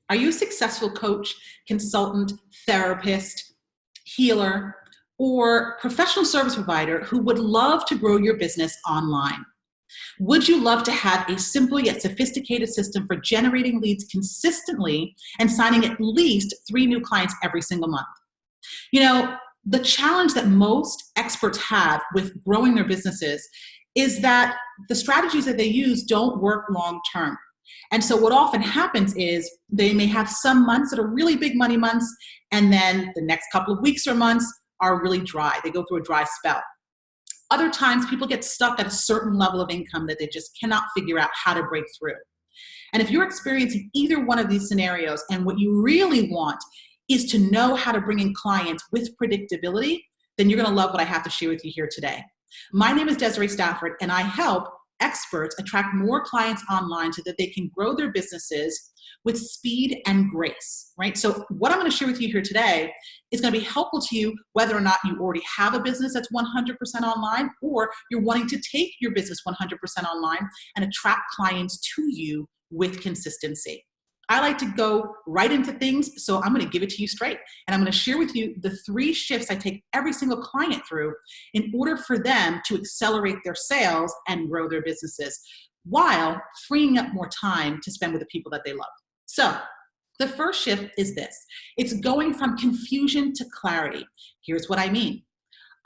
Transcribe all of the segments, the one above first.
Are you a successful coach, consultant, therapist, healer, or professional service provider who would love to grow your business online? Would you love to have a simple yet sophisticated system for generating leads consistently and signing at least 3 new clients every single month? You know, the challenge that most experts have with growing their businesses is that the strategies that they use don't work long term. And so what often happens is they may have some months that are really big money months, and then the next couple of weeks or months are really dry. They go through a dry spell. Other times people get stuck at a certain level of income that they just cannot figure out how to break through. And if you're experiencing either one of these scenarios and what you really want is to know how to bring in clients with predictability, then you're going to love what I have to share with you here today. My name is Desiree Stafford, and I help experts attract more clients online so that they can grow their businesses with speed and grace, right? So what I'm going to share with you here today is going to be helpful to you whether or not you already have a business that's 100% online, or you're wanting to take your business 100% online and attract clients to you with consistency. I like to go right into things, so I'm going to give it to you straight. And I'm going to share with you the 3 shifts I take every single client through in order for them to accelerate their sales and grow their businesses while freeing up more time to spend with the people that they love. So the first shift is this. It's going from confusion to clarity. Here's what I mean.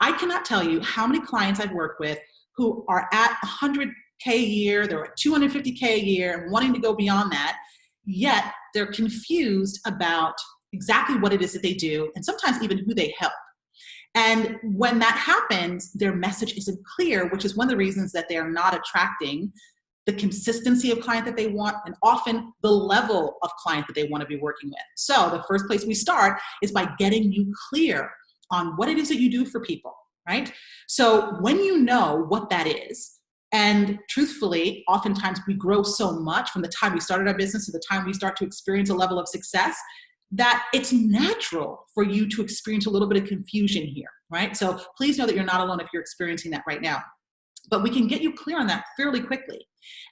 I cannot tell you how many clients I've worked with who are at 100K a year, they're at 250K a year and wanting to go beyond that, yet they're confused about exactly what it is that they do and sometimes even who they help. And when that happens, their message isn't clear, which is one of the reasons that they are not attracting the consistency of client that they want and often the level of client that they want to be working with. So the first place we start is by getting you clear on what it is that you do for people, right? So when you know what that is, and truthfully, oftentimes we grow so much from the time we started our business to the time we start to experience a level of success that it's natural for you to experience a little bit of confusion here, right? So please know that you're not alone if you're experiencing that right now. But we can get you clear on that fairly quickly.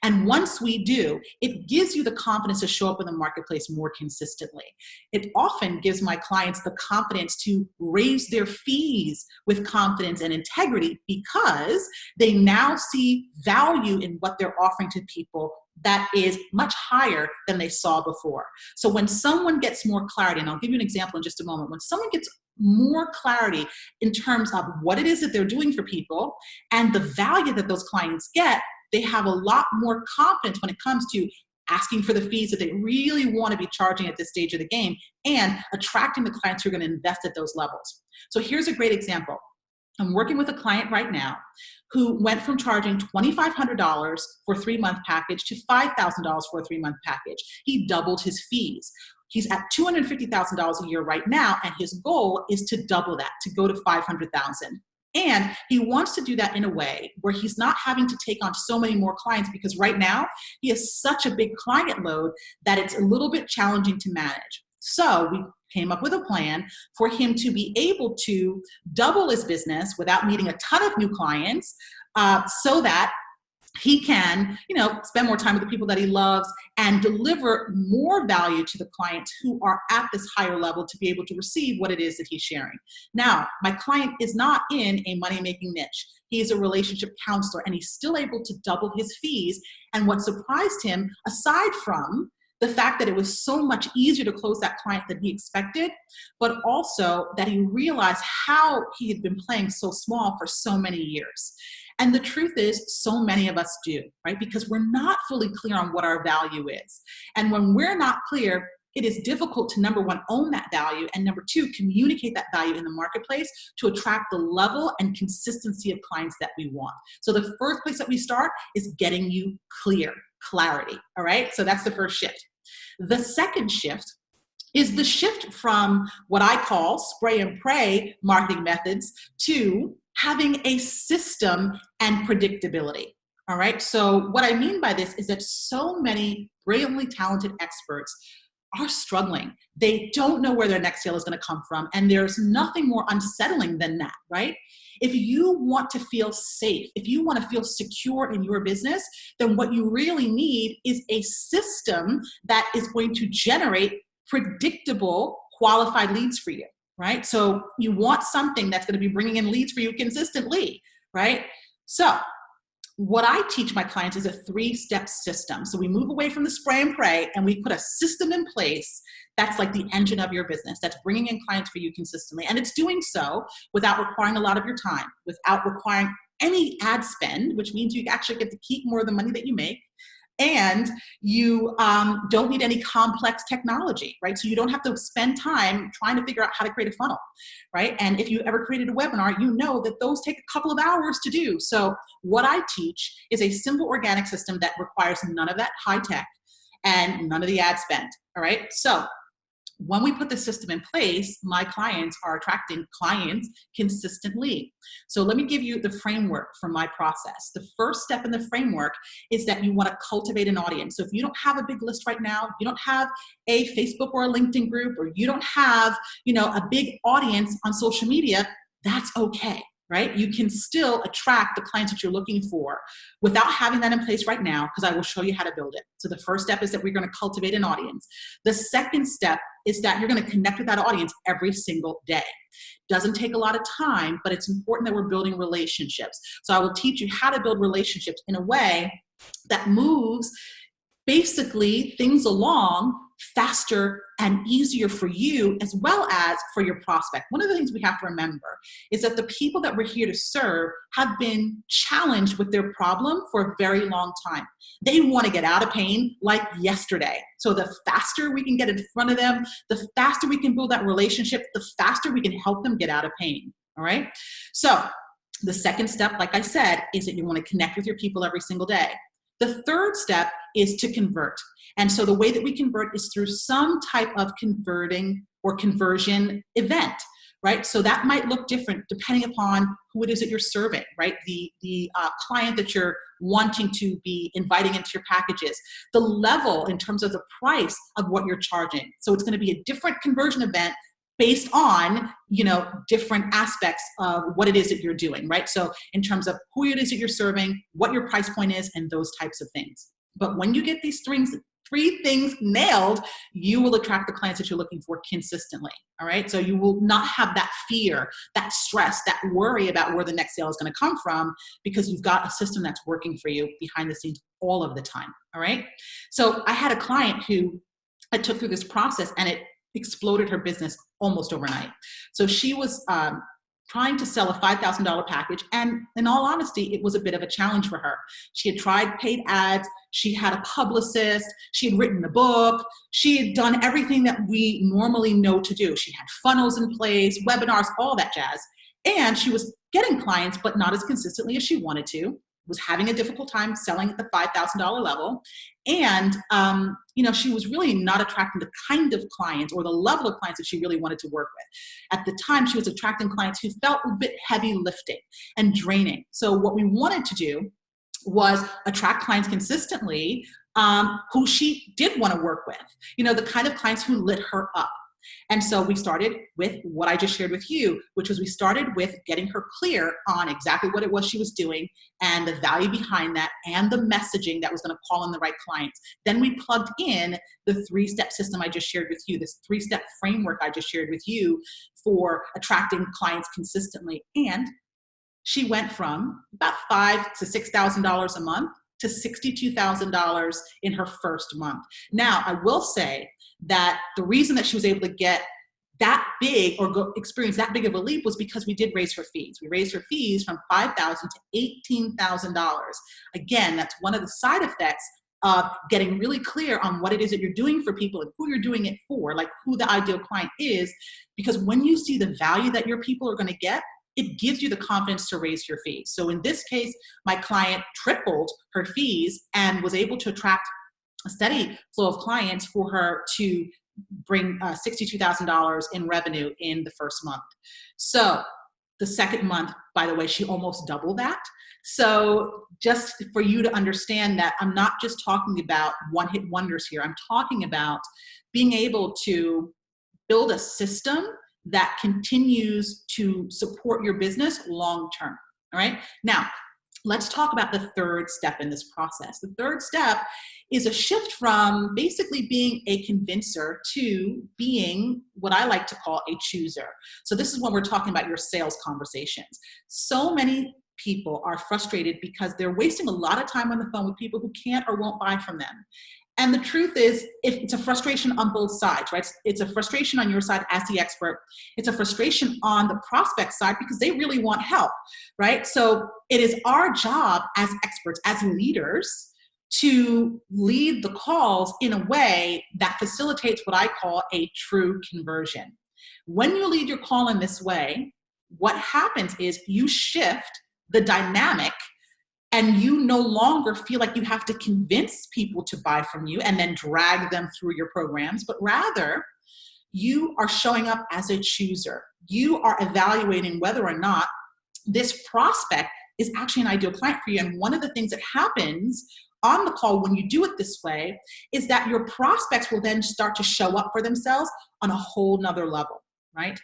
And once we do, it gives you the confidence to show up in the marketplace more consistently. It often gives my clients the confidence to raise their fees with confidence and integrity because they now see value in what they're offering to people that is much higher than they saw before. So when someone gets more clarity, and I'll give you an example in just a moment, when someone gets more clarity in terms of what it is that they're doing for people and the value that those clients get, they have a lot more confidence when it comes to asking for the fees that they really want to be charging at this stage of the game and attracting the clients who are going to invest at those levels. So here's a great example. I'm working with a client right now who went from charging $2,500 for a 3-month package to $5,000 for a 3-month package. He doubled his fees. He's at $250,000 a year right now, and his goal is to double that, to go to $500,000. And he wants to do that in a way where he's not having to take on so many more clients because right now he has such a big client load that it's a little bit challenging to manage. So we came up with a plan for him to be able to double his business without needing a ton of new clients so that he can, spend more time with the people that he loves and deliver more value to the clients who are at this higher level to be able to receive what it is that he's sharing. Now, my client is not in a money-making niche. He is a relationship counselor, and he's still able to double his fees. And what surprised him, aside from the fact that it was so much easier to close that client than he expected, but also that he realized how he had been playing so small for so many years. And the truth is, so many of us do, right? Because we're not fully clear on what our value is. And when we're not clear, it is difficult to, number one, own that value, and number two, communicate that value in the marketplace to attract the level and consistency of clients that we want. So the first place that we start is getting you clarity, all right? So that's the first shift. The second shift is the shift from what I call spray and pray marketing methods to having a system and predictability. All right. So what I mean by this is that so many brilliantly talented experts are struggling. They don't know where their next sale is going to come from. And there's nothing more unsettling than that, right? If you want to feel safe, if you want to feel secure in your business, then what you really need is a system that is going to generate predictable, qualified leads for you, right? So you want something that's going to be bringing in leads for you consistently, right? So what I teach my clients is a 3-step system. So we move away from the spray and pray and we put a system in place that's like the engine of your business, that's bringing in clients for you consistently. And it's doing so without requiring a lot of your time, without requiring any ad spend, which means you actually get to keep more of the money that you make. And you don't need any complex technology, right? So you don't have to spend time trying to figure out how to create a funnel, right? And if you ever created a webinar, you know that those take a couple of hours to do. So what I teach is a simple organic system that requires none of that high tech and none of the ad spend, all right? So when we put the system in place, my clients are attracting clients consistently. So let me give you the framework for my process. The first step in the framework is that you want to cultivate an audience. So if you don't have a big list right now, you don't have a Facebook or a LinkedIn group, or you don't have, a big audience on social media, that's okay. Right? You can still attract the clients that you're looking for without having that in place right now, because I will show you how to build it. So the first step is that we're going to cultivate an audience. The second step is that you're going to connect with that audience every single day. Doesn't take a lot of time, but it's important that we're building relationships. So I will teach you how to build relationships in a way that moves basically things along faster and easier for you as well as for your prospect. One of the things we have to remember is that the people that we're here to serve have been challenged with their problem for a very long time. They want to get out of pain like yesterday. So the faster we can get in front of them, the faster we can build that relationship, the faster we can help them get out of pain. All right. So the second step, like I said, is that you want to connect with your people every single day. The third step is to convert. And so the way that we convert is through some type of converting or conversion event, right? So that might look different depending upon who it is that you're serving, right? The client that you're wanting to be inviting into your packages, the level in terms of the price of what you're charging. So it's going to be a different conversion event based on, different aspects of what it is that you're doing, right? So in terms of who it is that you're serving, what your price point is, and those types of things. But when you get these three things nailed, you will attract the clients that you're looking for consistently, all right? So you will not have that fear, that stress, that worry about where the next sale is going to come from, because you've got a system that's working for you behind the scenes all of the time, all right? So I had a client who I took through this process, and it exploded her business almost overnight. So she was trying to sell a $5,000 package. And in all honesty, it was a bit of a challenge for her. She had tried paid ads. She had a publicist. She had written a book. She had done everything that we normally know to do. She had funnels in place, webinars, all that jazz. And she was getting clients, but not as consistently as she wanted to, was having a difficult time selling at the $5,000 level. And, she was really not attracting the kind of clients or the level of clients that she really wanted to work with. At the time, she was attracting clients who felt a bit heavy lifting and draining. So what we wanted to do was attract clients consistently who she did want to work with, the kind of clients who lit her up. And so we started with what I just shared with you, which was we started with getting her clear on exactly what it was she was doing and the value behind that and the messaging that was going to call in the right clients. Then we plugged in the 3-step system I just shared with you, this 3-step framework I just shared with you for attracting clients consistently. And she went from about $5,000 to $6,000 a month to $62,000 in her first month. Now, I will say that the reason that she was able to get that big or experience that big of a leap was because we did raise her fees. We raised her fees from $5,000 to $18,000. Again, that's one of the side effects of getting really clear on what it is that you're doing for people and who you're doing it for, like who the ideal client is. Because when you see the value that your people are going to get, it gives you the confidence to raise your fees. So in this case, my client tripled her fees and was able to attract a steady flow of clients for her to bring $62,000 in revenue in the first month. So the second month, by the way, she almost doubled that. So just for you to understand that I'm not just talking about one-hit wonders here. I'm talking about being able to build a system that continues to support your business long term. All right. Now, let's talk about the third step in this process. The third step is a shift from basically being a convincer to being what I like to call a chooser. So this is when we're talking about your sales conversations. So many people are frustrated because they're wasting a lot of time on the phone with people who can't or won't buy from them. And the truth is, if it's a frustration on both sides, right? It's a frustration on your side as the expert. It's a frustration on the prospect side because they really want help, right? So it is our job as experts, as leaders, to lead the calls in a way that facilitates what I call a true conversion. When you lead your call in this way, what happens is you shift the dynamic, and you no longer feel like you have to convince people to buy from you and then drag them through your programs, but rather you are showing up as a chooser. You are evaluating whether or not this prospect is actually an ideal client for you. And one of the things that happens on the call when you do it this way is that your prospects will then start to show up for themselves on a whole nother level, right?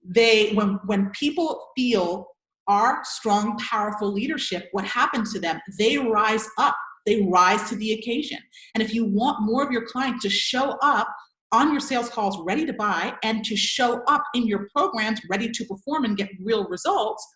When people feel our strong, powerful leadership, what happens to them? They rise up. They rise to the occasion. And if you want more of your clients to show up on your sales calls ready to buy and to show up in your programs ready to perform and get real results,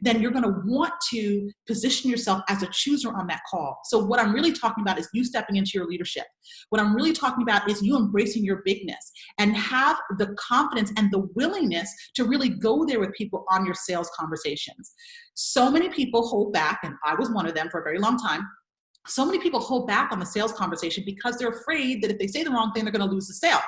then you're going to want to position yourself as a chooser on that call. So what I'm really talking about is you stepping into your leadership. What I'm really talking about is you embracing your bigness and have the confidence and the willingness to really go there with people on your sales conversations. So many people hold back, and I was one of them for a very long time. So many people hold back on the sales conversation because they're afraid that if they say the wrong thing, they're going to lose the sale.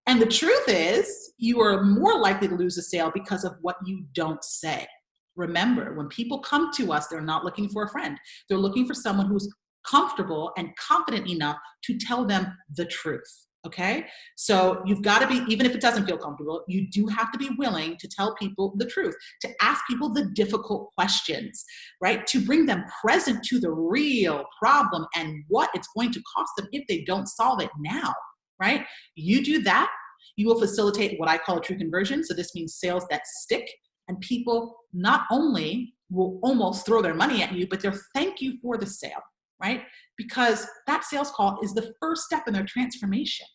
And the truth is, you are more likely to lose a sale because of what you don't say. Remember, when people come to us, they're not looking for a friend. They're looking for someone who's comfortable and confident enough to tell them the truth, okay? So you've got to be, even if it doesn't feel comfortable, you do have to be willing to tell people the truth, to ask people the difficult questions, right? To bring them present to the real problem and what it's going to cost them if they don't solve it now, right? You do that, you will facilitate what I call a true conversion. So this means sales that stick. And people not only will almost throw their money at you, but they'll thank you for the sale, right? Because that sales call is the first step in their transformation.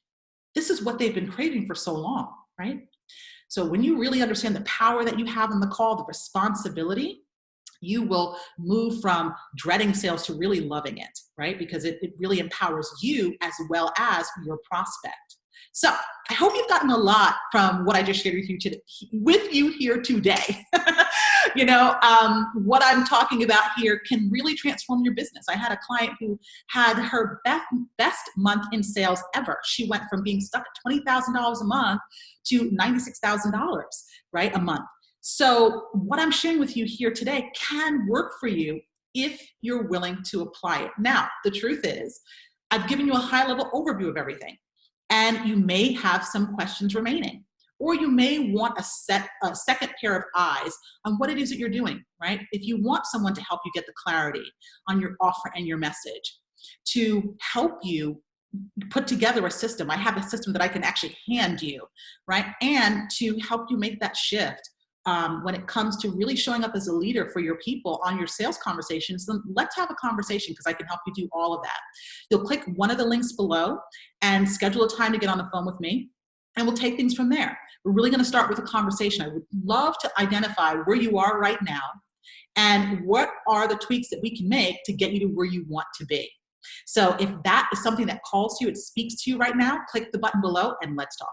This is what they've been craving for so long, right? So when you really understand the power that you have in the call, the responsibility, you will move from dreading sales to really loving it, right? Because it really empowers you as well as your prospect. So I hope you've gotten a lot from what I just shared with you here today. What I'm talking about here can really transform your business. I had a client who had her best month in sales ever. She went from being stuck at $20,000 a month to $96,000, right, a month. So what I'm sharing with you here today can work for you if you're willing to apply it. Now, the truth is, I've given you a high-level overview of everything. And you may have some questions remaining, or you may want a second pair of eyes on what it is that you're doing, right? If you want someone to help you get the clarity on your offer and your message, to help you put together a system. I have a system that I can actually hand you, right? And to help you make that shift when it comes to really showing up as a leader for your people on your sales conversations, then let's have a conversation because I can help you do all of that. You'll click one of the links below and schedule a time to get on the phone with me, and we'll take things from there. We're really going to start with a conversation. I would love to identify where you are right now and what are the tweaks that we can make to get you to where you want to be. So if that is something that calls to you, it speaks to you right now, click the button below and let's talk.